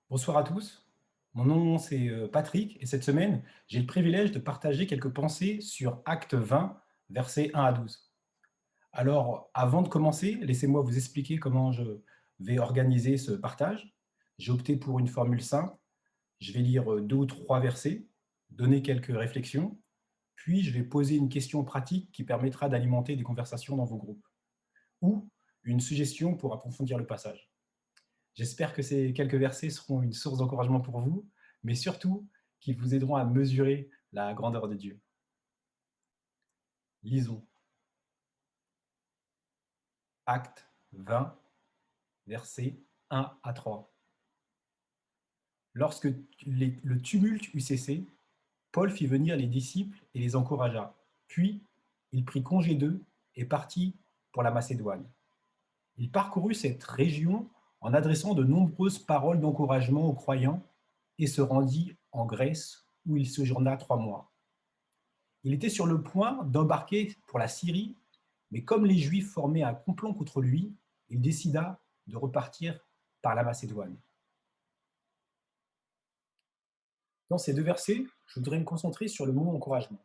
Bonsoir à tous. Mon nom, c'est Patrick et cette semaine, j'ai le privilège de partager quelques pensées sur Acte 20, versets 1 à 12. Alors, avant de commencer, laissez-moi vous expliquer comment je vais organiser ce partage. J'ai opté pour une formule simple. Je vais lire deux ou trois versets, donner quelques réflexions, puis je vais poser une question pratique qui permettra d'alimenter des conversations dans vos groupes, ou une suggestion pour approfondir le passage. J'espère que ces quelques versets seront une source d'encouragement pour vous, mais surtout qu'ils vous aideront à mesurer la grandeur de Dieu. Lisons Acte 20, versets 1 à 3. Lorsque le tumulte eut cessé, Paul fit venir les disciples et les encouragea. Puis, il prit congé d'eux et partit pour la Macédoine. Il parcourut cette région en adressant de nombreuses paroles d'encouragement aux croyants et se rendit en Grèce où il séjourna 3 mois. Il était sur le point d'embarquer pour la Syrie, mais comme les Juifs formaient un complot contre lui, il décida de repartir par la Macédoine. Dans ces deux versets, je voudrais me concentrer sur le mot encouragement.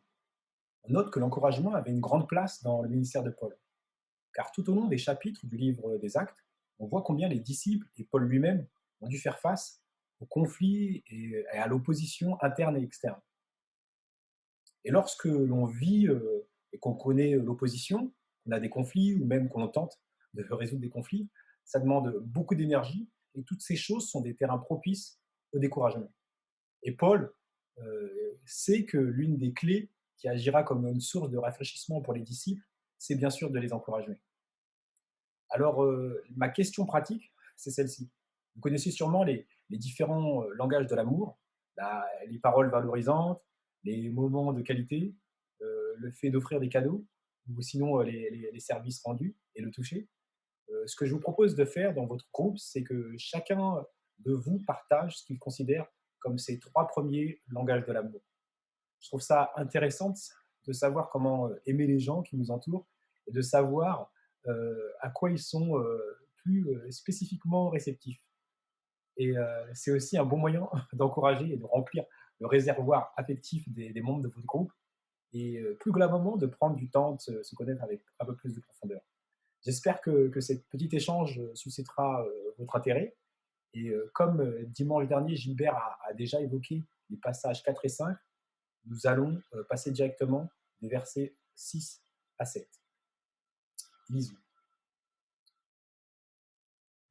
On note que l'encouragement avait une grande place dans le ministère de Paul, car tout au long des chapitres du livre des Actes, on voit combien les disciples et Paul lui-même ont dû faire face aux conflits et à l'opposition interne et externe. Et lorsque l'on vit et qu'on connaît l'opposition, qu'on a des conflits ou même qu'on tente de résoudre des conflits, ça demande beaucoup d'énergie et toutes ces choses sont des terrains propices au découragement. Et Paul sait que l'une des clés qui agira comme une source de rafraîchissement pour les disciples, c'est bien sûr de les encourager. Alors, ma question pratique, c'est celle-ci. Vous connaissez sûrement les différents langages de l'amour, les paroles valorisantes, les moments de qualité, le fait d'offrir des cadeaux, ou sinon les services rendus et le toucher. Ce que je vous propose de faire dans votre groupe, c'est que chacun de vous partage ce qu'il considère comme ses trois premiers langages de l'amour. Je trouve ça intéressant de savoir comment aimer les gens qui nous entourent et de savoir à quoi ils sont plus spécifiquement réceptifs. Et c'est aussi un bon moyen d'encourager et de remplir le réservoir affectif des membres de votre groupe et plus globalement de prendre du temps de se connaître avec un peu plus de profondeur. J'espère que ce petit échange suscitera votre intérêt. Et comme dimanche dernier, Gilbert a déjà évoqué les passages 4 et 5, nous allons passer directement des versets 6 à 7. Lisons.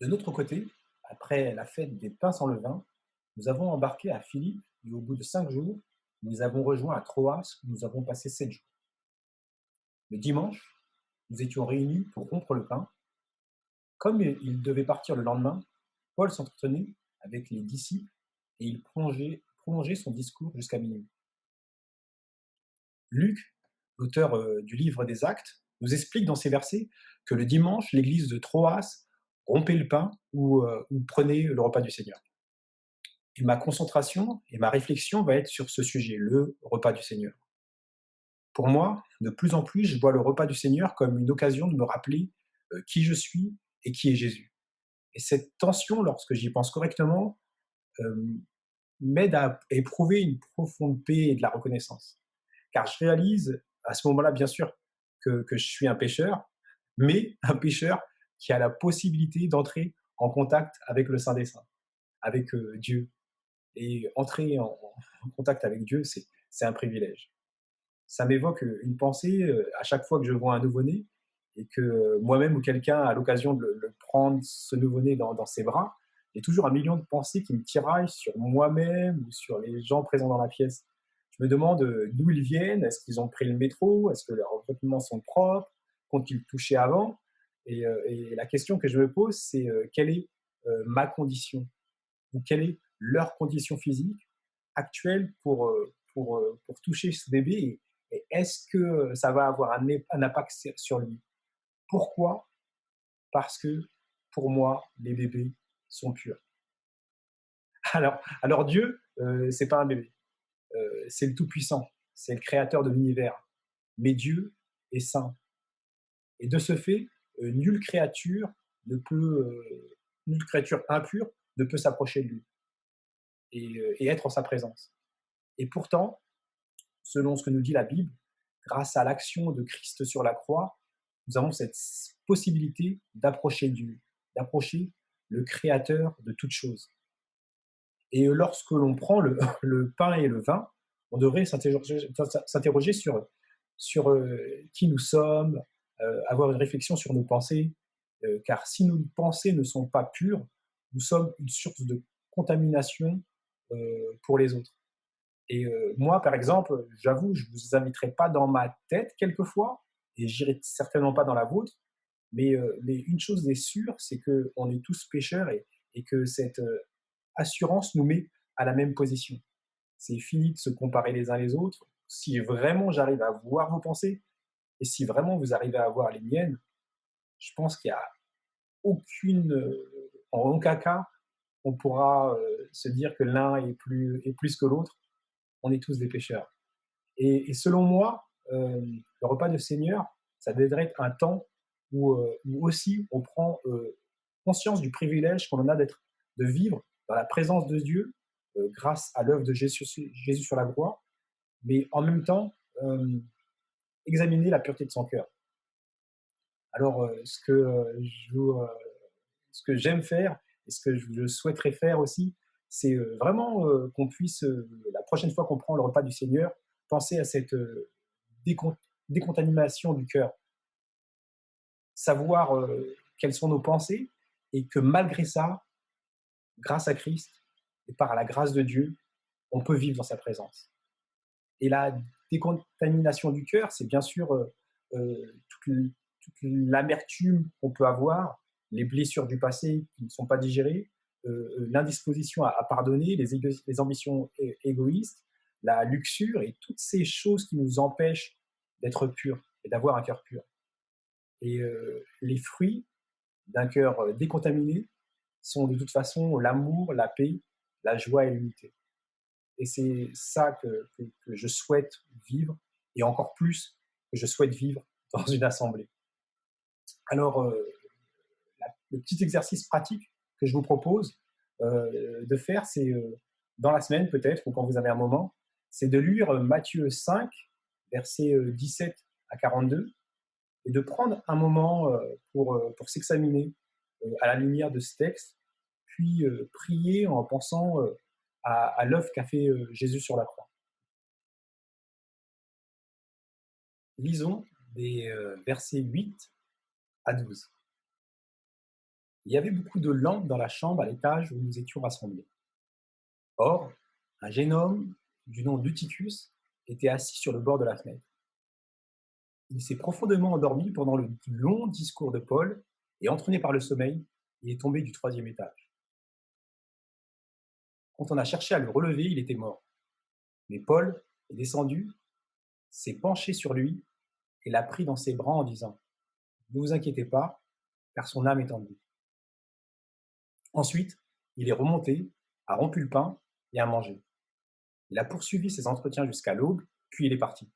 De notre côté, après la fête des pains sans levain, nous avons embarqué à Philippe et au bout de 5 jours, nous avons rejoint à Troas où nous avons passé 7 jours. Le dimanche, nous étions réunis pour rompre le pain. Comme il devait partir le lendemain, Paul s'entretenait avec les disciples et il prolongeait son discours jusqu'à minuit. Luc, l'auteur du livre des Actes, nous explique dans ces versets que le dimanche, l'église de Troas rompait le pain ou prenait le repas du Seigneur. Et ma concentration et ma réflexion va être sur ce sujet, le repas du Seigneur. Pour moi, de plus en plus, je vois le repas du Seigneur comme une occasion de me rappeler qui je suis et qui est Jésus. Et cette tension, lorsque j'y pense correctement, euh, m'aide à éprouver une profonde paix et de la reconnaissance. Car je réalise à ce moment-là, bien sûr, que je suis un pécheur, mais un pécheur qui a la possibilité d'entrer en contact avec le Saint des Saints, avec Dieu. Et entrer en contact avec Dieu, c'est un privilège. Ça m'évoque une pensée à chaque fois que je vois un nouveau-né et que moi-même ou quelqu'un a l'occasion de le prendre, ce nouveau-né, dans ses bras, il y a toujours un million de pensées qui me tiraillent sur moi-même ou sur les gens présents dans la pièce. Je me demande d'où ils viennent, est-ce qu'ils ont pris le métro, est-ce que leurs vêtements sont propres, qu'ont-ils touché avant et la question que je me pose, c'est quelle est ma condition ou quelle est leur condition physique actuelle pour toucher ce bébé et est-ce que ça va avoir un impact sur lui. Pourquoi? Parce que pour moi, les bébés sont purs. Alors Dieu, c'est pas un bébé, c'est le Tout-Puissant, c'est le créateur de l'univers. Mais Dieu est saint. Et de ce fait, nulle créature ne peut, nulle créature impure ne peut s'approcher de lui. et être en sa présence. Et pourtant, selon ce que nous dit la Bible, grâce à l'action de Christ sur la croix, nous avons cette possibilité d'approcher Dieu, d'approcher le Créateur de toutes choses. Et lorsque l'on prend le pain et le vin, on devrait s'interroger sur qui nous sommes, avoir une réflexion sur nos pensées, car si nos pensées ne sont pas pures, nous sommes une source de contamination pour les autres. Et moi, par exemple, j'avoue, je ne vous inviterai pas dans ma tête quelquefois, et j'irai certainement pas dans la vôtre, mais une chose est sûre, c'est qu'on est tous pécheurs et que cette assurance nous met à la même position. C'est fini de se comparer les uns les autres. Si vraiment j'arrive à voir vos pensées, et si vraiment vous arrivez à voir les miennes, je pense qu'il n'y a en aucun cas, on pourra se dire que l'un est plus que l'autre. On est tous des pécheurs. Et selon moi, le repas du Seigneur, ça devrait être un temps où aussi on prend conscience du privilège qu'on en a de vivre dans la présence de Dieu grâce à l'œuvre de Jésus sur la croix, mais en même temps, examiner la pureté de son cœur. Alors, ce que j'aime faire et ce que je souhaiterais faire aussi, c'est vraiment qu'on puisse, la prochaine fois qu'on prend le repas du Seigneur, penser à cette décon- décontamination du cœur, savoir quelles sont nos pensées et que malgré ça, grâce à Christ et par la grâce de Dieu, on peut vivre dans sa présence. Et la décontamination du cœur, c'est bien sûr toute l'amertume qu'on peut avoir, les blessures du passé qui ne sont pas digérées, l'indisposition à pardonner, les ambitions égoïstes, la luxure et toutes ces choses qui nous empêchent d'être purs et d'avoir un cœur pur. Et les fruits d'un cœur décontaminé sont de toute façon l'amour, la paix, la joie et l'unité. Et c'est ça que je souhaite vivre, et encore plus que je souhaite vivre dans une assemblée. Alors, le petit exercice pratique que je vous propose de faire, c'est dans la semaine peut-être, ou quand vous avez un moment, c'est de lire Matthieu 5, versets 17 à 42, et de prendre un moment pour s'examiner à la lumière de ce texte, puis prier en pensant à l'œuvre qu'a fait Jésus sur la croix. Lisons des versets 8 à 12. Il y avait beaucoup de lampes dans la chambre à l'étage où nous étions rassemblés. Or, un jeune homme du nom d'Eutychus était assis sur le bord de la fenêtre. Il s'est profondément endormi pendant le long discours de Paul et, entraîné par le sommeil, il est tombé du troisième étage. Quand on a cherché à le relever, il était mort. Mais Paul est descendu, s'est penché sur lui et l'a pris dans ses bras en disant « Ne vous inquiétez pas, car son âme est en vie. » Ensuite, il est remonté, a rompu le pain et a mangé. Il a poursuivi ses entretiens jusqu'à l'aube, puis il est parti.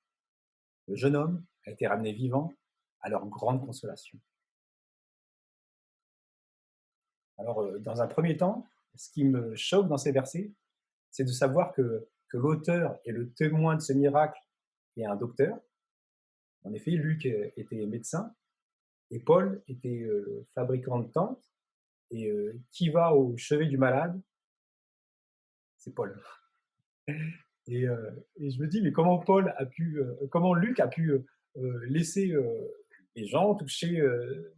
Le jeune homme a été ramené vivant à leur grande consolation. Alors, dans un premier temps, ce qui me choque dans ces versets, c'est de savoir que l'auteur et le témoin de ce miracle est un docteur. En effet, Luc était médecin et Paul était fabricant de tentes. Et qui va au chevet du malade? C'est Paul. Et je me dis, mais comment Luc a pu laisser les gens toucher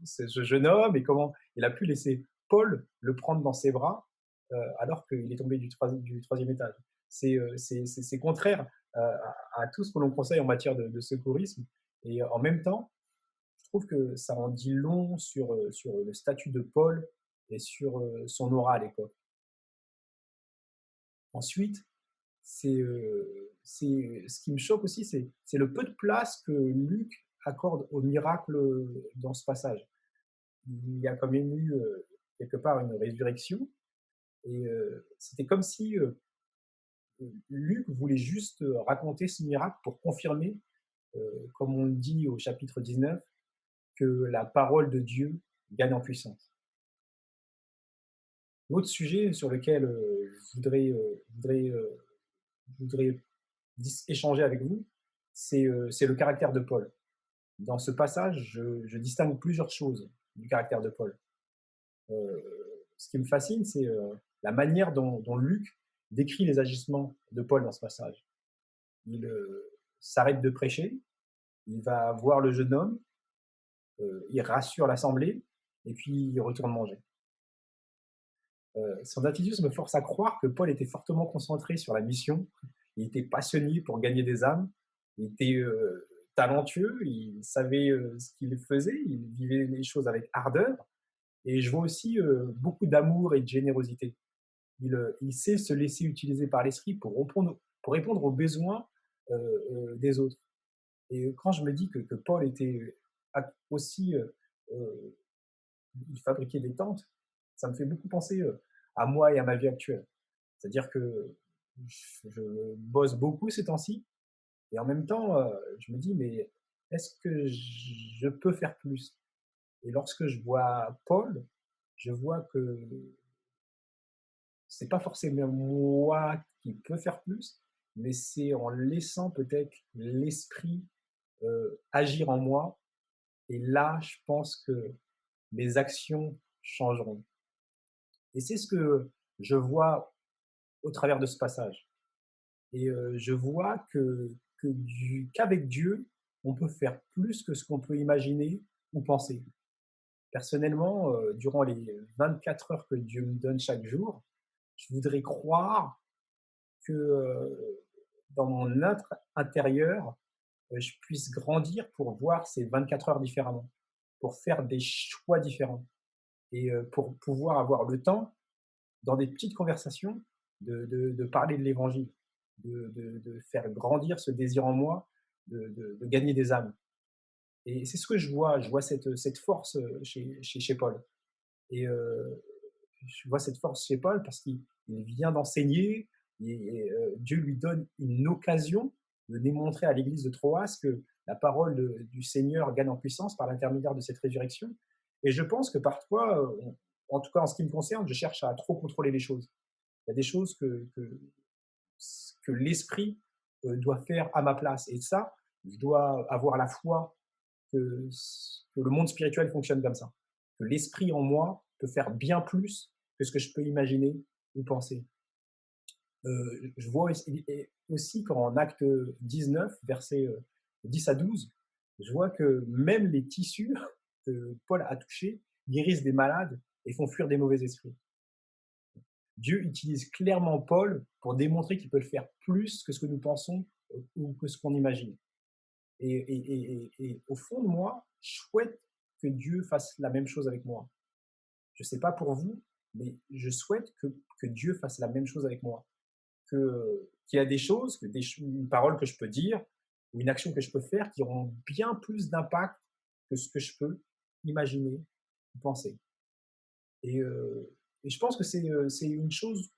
ce jeune homme, et comment il a pu laisser Paul le prendre dans ses bras alors qu'il est tombé du troisième étage. C'est contraire à tout ce que l'on conseille en matière de secourisme. Et en même temps, je trouve que ça en dit long sur le statut de Paul et sur son aura à l'époque. Ensuite, ce qui me choque aussi, c'est le peu de place que Luc accorde au miracle dans ce passage. Il y a quand même eu quelque part une résurrection, et c'était comme si Luc voulait juste raconter ce miracle pour confirmer, comme on le dit au chapitre 19, que la parole de Dieu gagne en puissance. L'autre sujet sur lequel je voudrais échanger avec vous, c'est le caractère de Paul. Dans ce passage, je distingue plusieurs choses du caractère de Paul. Euh, Ce qui me fascine, c'est la manière dont Luc décrit les agissements de Paul dans ce passage. Il s'arrête de prêcher, il va voir le jeune homme, il rassure l'assemblée, et puis il retourne manger. Son attitude me force à croire que Paul était fortement concentré sur la mission, il était passionné pour gagner des âmes, il était talentueux, il savait ce qu'il faisait, il vivait les choses avec ardeur, et je vois aussi beaucoup d'amour et de générosité. Il sait se laisser utiliser par l'esprit pour répondre aux besoins des autres. Et quand je me dis que Paul était aussi, il fabriquait des tentes, ça me fait beaucoup penser à moi et à ma vie actuelle. C'est-à-dire que je bosse beaucoup ces temps-ci, et en même temps, je me dis, mais est-ce que je peux faire plus? Et lorsque je vois Paul, je vois que c'est pas forcément moi qui peux faire plus, mais c'est en laissant peut-être l'esprit agir en moi. Et là, je pense que mes actions changeront. Et c'est ce que je vois au travers de ce passage. Et je vois qu'avec Dieu, on peut faire plus que ce qu'on peut imaginer ou penser. Personnellement, durant les 24 heures que Dieu me donne chaque jour, je voudrais croire que dans mon être intérieur, je puisse grandir pour voir ces 24 heures différemment, pour faire des choix différents et pour pouvoir avoir le temps, dans des petites conversations, de parler de l'évangile, de faire grandir ce désir en moi, de gagner des âmes. Et c'est ce que je vois cette force chez Paul. Et je vois cette force chez Paul parce qu'il vient d'enseigner et Dieu lui donne une occasion de démontrer à l'église de Troas que la parole du Seigneur gagne en puissance par l'intermédiaire de cette résurrection. Et je pense que parfois, en tout cas en ce qui me concerne, je cherche à trop contrôler les choses. Il y a des choses que l'esprit doit faire à ma place. Et ça, je dois avoir la foi que le monde spirituel fonctionne comme ça. Que l'esprit en moi peut faire bien plus que ce que je peux imaginer ou penser. Je vois aussi qu'en acte 19, versets 10 à 12, je vois que même les tissus que Paul a touchés guérissent des malades et font fuir des mauvais esprits. Dieu utilise clairement Paul pour démontrer qu'il peut le faire plus que ce que nous pensons ou que ce qu'on imagine. Et au fond de moi, je souhaite que Dieu fasse la même chose avec moi. Je ne sais pas pour vous, mais je souhaite que Dieu fasse la même chose avec moi. Qu'il y a des choses, une parole que je peux dire, ou une action que je peux faire qui auront bien plus d'impact que ce que je peux imaginer ou penser. Et, euh, et je pense que c'est une chose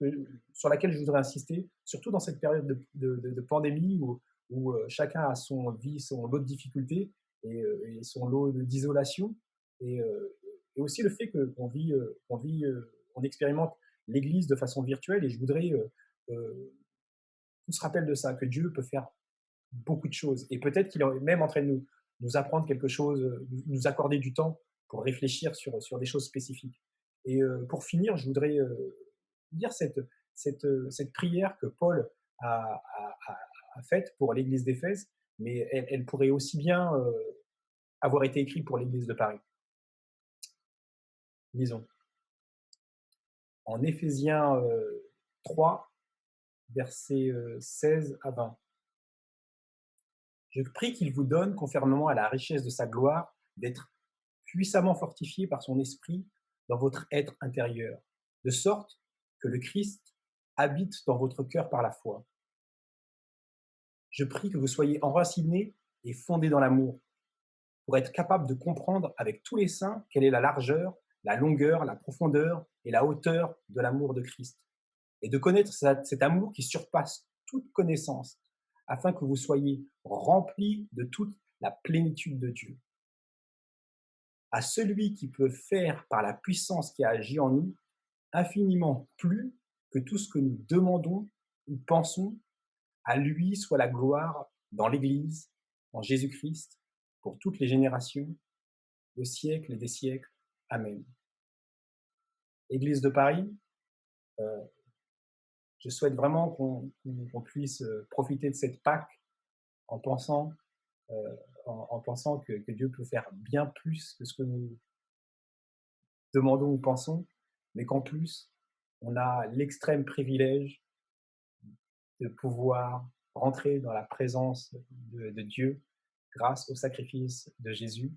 sur laquelle je voudrais insister, surtout dans cette période de pandémie où chacun a son lot de difficultés et son lot d'isolation. Et, euh, et aussi le fait on expérimente l'Église de façon virtuelle. Et je voudrais qu'on se rappelle de ça, que Dieu peut faire beaucoup de choses. Et peut-être qu'il est même en train de nous apprendre quelque chose, nous accorder du temps pour réfléchir sur des choses spécifiques. Et pour finir, je voudrais dire cette prière que Paul a, a, a faite pour l'église d'Éphèse, mais elle pourrait aussi bien avoir été écrite pour l'église de Paris. Lisons. En Éphésiens 3, versets 16 à 20. Je prie qu'il vous donne, conformément à la richesse de sa gloire, d'être puissamment fortifié par son esprit dans votre être intérieur, de sorte que le Christ habite dans votre cœur par la foi. Je prie que vous soyez enracinés et fondés dans l'amour, pour être capable de comprendre avec tous les saints quelle est la largeur, la longueur, la profondeur et la hauteur de l'amour de Christ, et de connaître cet amour qui surpasse toute connaissance, afin que vous soyez remplis de toute la plénitude de Dieu. À celui qui peut faire par la puissance qui a agi en nous infiniment plus que tout ce que nous demandons ou pensons. À lui soit la gloire dans l'Église, en Jésus-Christ, pour toutes les générations, au siècle et des siècles. Amen. Église de Paris, euh, je souhaite vraiment qu'on puisse profiter de cette Pâque en pensant, euh, en pensant que Dieu peut faire bien plus que ce que nous demandons ou pensons, mais qu'en plus, on a l'extrême privilège de pouvoir rentrer dans la présence de Dieu grâce au sacrifice de Jésus,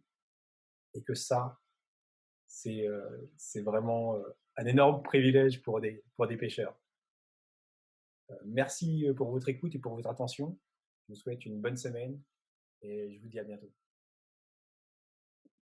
et que ça, c'est vraiment un énorme privilège pour des pécheurs. Merci pour votre écoute et pour votre attention. Je vous souhaite une bonne semaine et je vous dis à bientôt.